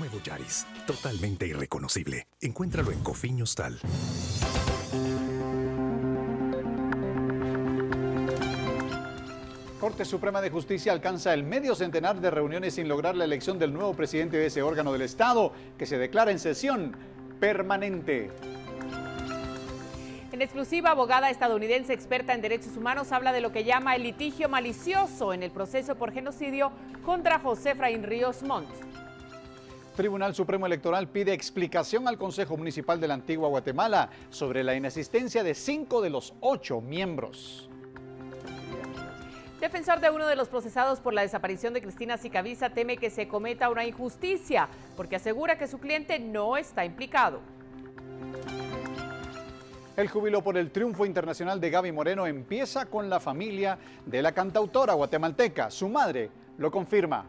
Nuevo Yaris, totalmente irreconocible. Encuéntralo en Cofiños Tal. Corte Suprema de Justicia alcanza el medio centenar de reuniones sin lograr la elección del nuevo presidente de ese órgano del Estado, que se declara en sesión permanente. En exclusiva, abogada estadounidense experta en derechos humanos habla de lo que llama el litigio malicioso en el proceso por genocidio contra José Efraín Ríos Montt. Tribunal Supremo Electoral pide explicación al Consejo Municipal de la Antigua Guatemala sobre la inasistencia de 5 de los 8 miembros. Defensor de uno de los procesados por la desaparición de Cristina Sicavisa teme que se cometa una injusticia porque asegura que su cliente no está implicado. El júbilo por el triunfo internacional de Gaby Moreno empieza con la familia de la cantautora guatemalteca. Su madre lo confirma.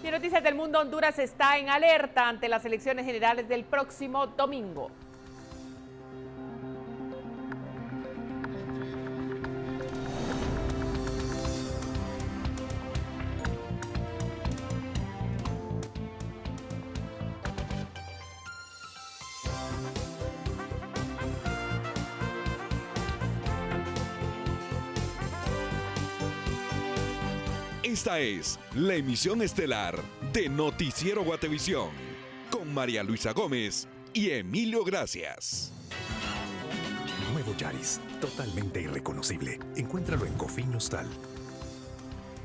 Y en Noticias del Mundo, Honduras está en alerta ante las elecciones generales del próximo domingo. Esta es la emisión estelar de Noticiero Guatevisión, con María Luisa Gómez y Emilio Gracias. Nuevo Yaris, totalmente irreconocible. Encuéntralo en Cofiños Tal.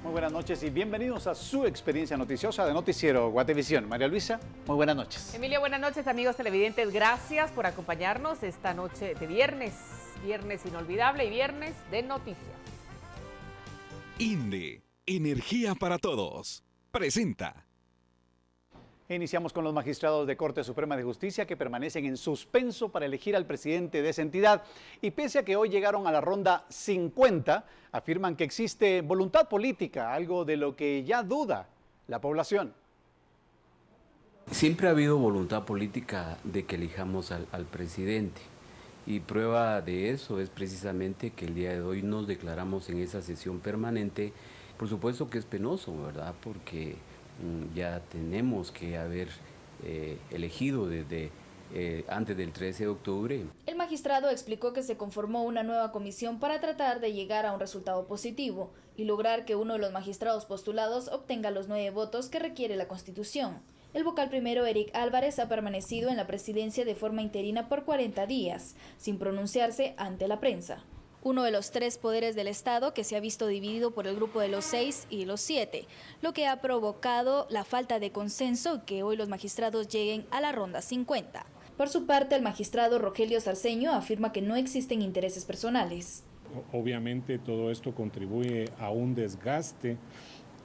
Muy buenas noches y bienvenidos a su experiencia noticiosa de Noticiero Guatevisión. María Luisa, muy buenas noches. Emilio, buenas noches, amigos televidentes. Gracias por acompañarnos esta noche de viernes. Viernes inolvidable y viernes de noticias. INDE, Energía para Todos, presenta. Iniciamos con los magistrados de Corte Suprema de Justicia que permanecen en suspenso para elegir al presidente de esa entidad y pese a que hoy llegaron a la ronda 50, afirman que existe voluntad política, algo de lo que ya duda la población. Siempre ha habido voluntad política de que elijamos al presidente y prueba de eso es precisamente que el día de hoy nos declaramos en esa sesión permanente. Por supuesto que es penoso, ¿verdad? Porque ya tenemos que haber elegido desde antes del 13 de octubre. El magistrado explicó que se conformó una nueva comisión para tratar de llegar a un resultado positivo y lograr que uno de los magistrados postulados obtenga los 9 votos que requiere la Constitución. El vocal primero, Eric Álvarez, ha permanecido en la presidencia de forma interina por 40 días, sin pronunciarse ante la prensa. Uno de los 3 poderes del Estado que se ha visto dividido por el grupo de los 6 y los 7, lo que ha provocado la falta de consenso y que hoy los magistrados lleguen a la ronda 50. Por su parte, el magistrado Rogelio Sarceño afirma que no existen intereses personales. Obviamente todo esto contribuye a un desgaste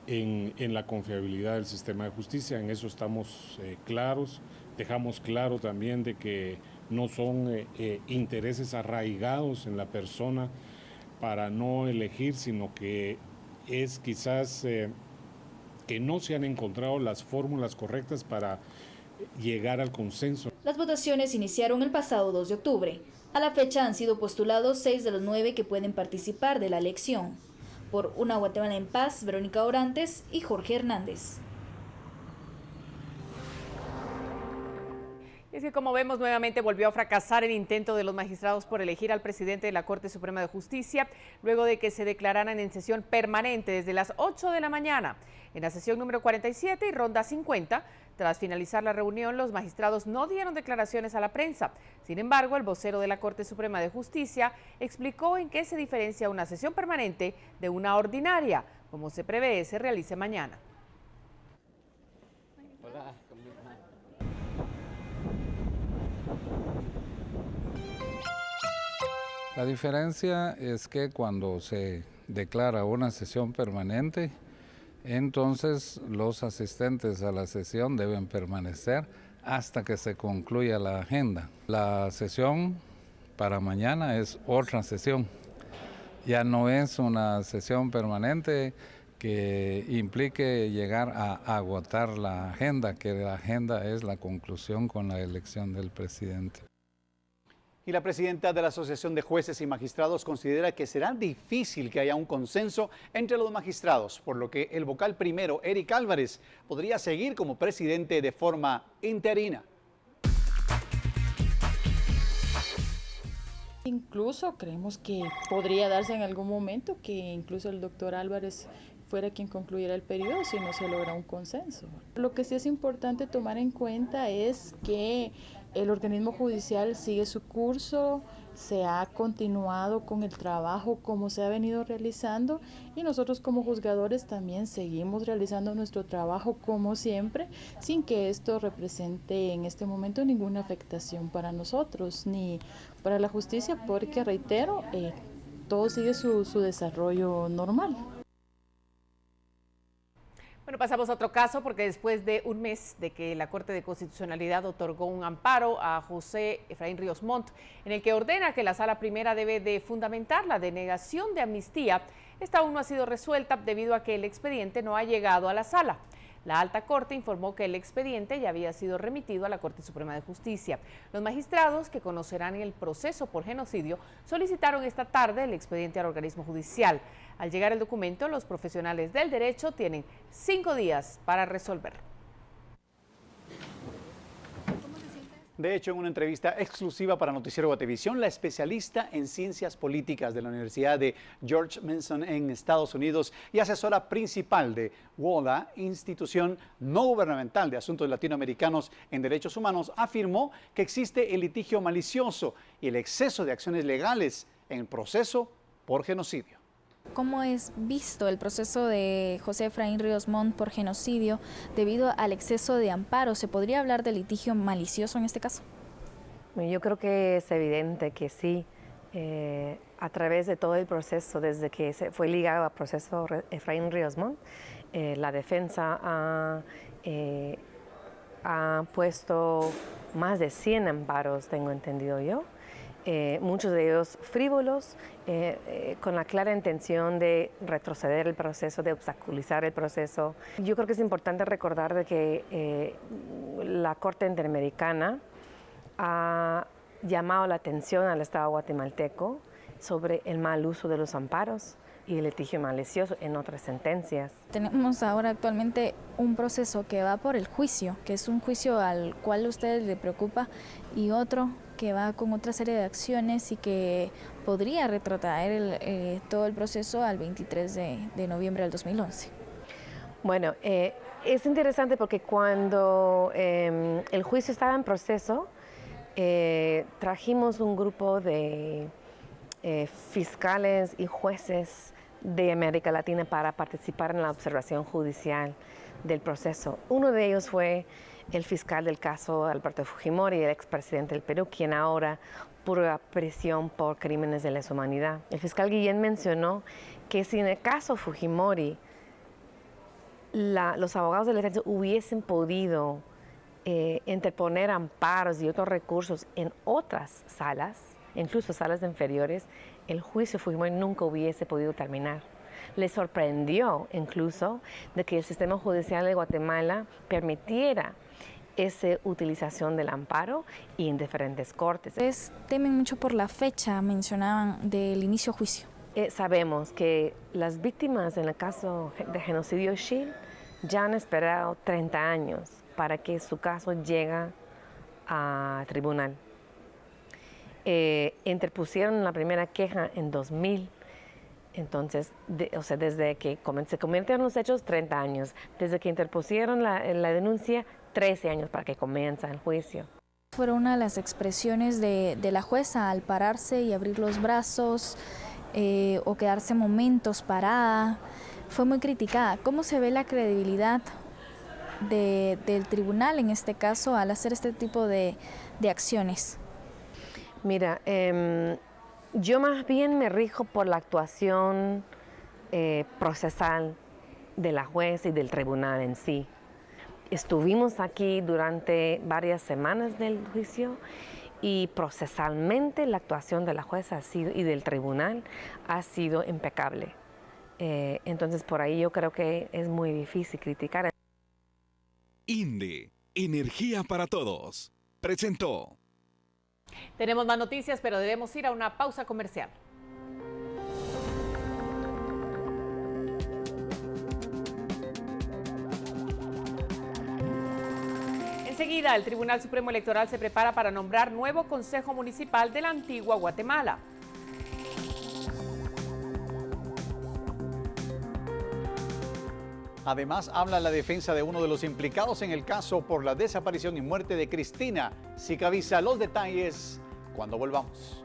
en la confiabilidad del sistema de justicia, en eso estamos claros. Dejamos claro también de que no son intereses arraigados en la persona para no elegir, sino que es quizás que no se han encontrado las fórmulas correctas para llegar al consenso. Las votaciones iniciaron el pasado 2 de octubre. A la fecha han sido postulados 6 de los 9 que pueden participar de la elección. Por Una Guatemala en Paz, Verónica Orantes y Jorge Hernández. Es que como vemos nuevamente volvió a fracasar el intento de los magistrados por elegir al presidente de la Corte Suprema de Justicia luego de que se declararan en sesión permanente desde las 8 de la mañana. En la sesión número 47 y ronda 50, tras finalizar la reunión, los magistrados no dieron declaraciones a la prensa. Sin embargo, el vocero de la Corte Suprema de Justicia explicó en qué se diferencia una sesión permanente de una ordinaria, como se prevé se realice mañana. La diferencia es que cuando se declara una sesión permanente, entonces los asistentes a la sesión deben permanecer hasta que se concluya la agenda. La sesión para mañana es otra sesión. Ya no es una sesión permanente que implique llegar a agotar la agenda, que la agenda es la conclusión con la elección del presidente. Y la presidenta de la Asociación de Jueces y Magistrados considera que será difícil que haya un consenso entre los magistrados, por lo que el vocal primero, Eric Álvarez, podría seguir como presidente de forma interina. Incluso creemos que podría darse en algún momento que incluso el doctor Álvarez fuera quien concluyera el periodo si no se logra un consenso. Lo que sí es importante tomar en cuenta es que el organismo judicial sigue su curso, se ha continuado con el trabajo como se ha venido realizando y nosotros como juzgadores también seguimos realizando nuestro trabajo como siempre, sin que esto represente en este momento ninguna afectación para nosotros ni para la justicia, porque reitero, todo sigue su desarrollo normal. Bueno, pasamos a otro caso porque después de un mes de que la Corte de Constitucionalidad otorgó un amparo a José Efraín Ríos Montt, en el que ordena que la Sala Primera debe de fundamentar la denegación de amnistía, esta aún no ha sido resuelta debido a que el expediente no ha llegado a la Sala. La Alta Corte informó que el expediente ya había sido remitido a la Corte Suprema de Justicia. Los magistrados que conocerán el proceso por genocidio solicitaron esta tarde el expediente al organismo judicial. Al llegar el documento, los profesionales del derecho tienen 5 días para resolverlo. De hecho, en una entrevista exclusiva para Noticiero Guatevisión, la especialista en ciencias políticas de la Universidad de George Mason en Estados Unidos y asesora principal de WODA, institución no gubernamental de asuntos latinoamericanos en derechos humanos, afirmó que existe el litigio malicioso y el exceso de acciones legales en el proceso por genocidio. ¿Cómo es visto el proceso de José Efraín Ríos Montt por genocidio debido al exceso de amparo? ¿Se podría hablar de litigio malicioso en este caso? Yo creo que es evidente que sí. A través de todo el proceso, desde que se fue ligado al proceso Efraín Ríos Montt, la defensa ha puesto más de 100 amparos, tengo entendido yo. Muchos de ellos frívolos, con la clara intención de retroceder el proceso, de obstaculizar el proceso. Yo creo que es importante recordar de que la Corte Interamericana ha llamado la atención al Estado guatemalteco sobre el mal uso de los amparos y el litigio malicioso en otras sentencias. Tenemos ahora actualmente un proceso que va por el juicio, que es un juicio al cual a ustedes les preocupa, y otro que va con otra serie de acciones y que podría retrotraer todo el proceso al 23 de noviembre del 2011. Bueno, es interesante porque cuando el juicio estaba en proceso, trajimos un grupo de fiscales y jueces de América Latina para participar en la observación judicial del proceso. Uno de ellos fue el fiscal del caso Alberto Fujimori, el expresidente del Perú, quien ahora purga prisión por crímenes de lesa humanidad. El fiscal Guillén mencionó que si en el caso Fujimori los abogados de la defensa hubiesen podido interponer amparos y otros recursos en otras salas, incluso salas inferiores, el juicio Fujimori nunca hubiese podido terminar. Le sorprendió incluso de que el sistema judicial de Guatemala permitiera esa utilización del amparo y en diferentes cortes. Ustedes temen mucho por la fecha, mencionaban, del inicio juicio. Sabemos que las víctimas en el caso de genocidio Xil ya han esperado 30 años para que su caso llegue a tribunal. Interpusieron la primera queja en 2000, entonces, desde que se convirtieron los hechos, 30 años. Desde que interpusieron la denuncia, 13 años para que comience el juicio. Fue una de las expresiones de la jueza al pararse y abrir los brazos o quedarse momentos parada. Fue muy criticada. ¿Cómo se ve la credibilidad del tribunal en este caso al hacer este tipo de acciones? Mira, yo más bien me rijo por la actuación procesal de la jueza y del tribunal en sí. Estuvimos aquí durante varias semanas del juicio y procesalmente la actuación de la jueza y del tribunal ha sido impecable. Entonces, por ahí yo creo que es muy difícil criticar. INDE, Energía para Todos, presentó. Tenemos más noticias, pero debemos ir a una pausa comercial. Enseguida, el Tribunal Supremo Electoral se prepara para nombrar nuevo Consejo Municipal de la antigua Guatemala. Además, habla la defensa de uno de los implicados en el caso por la desaparición y muerte de Cristina Sicavisa. Los detalles cuando volvamos.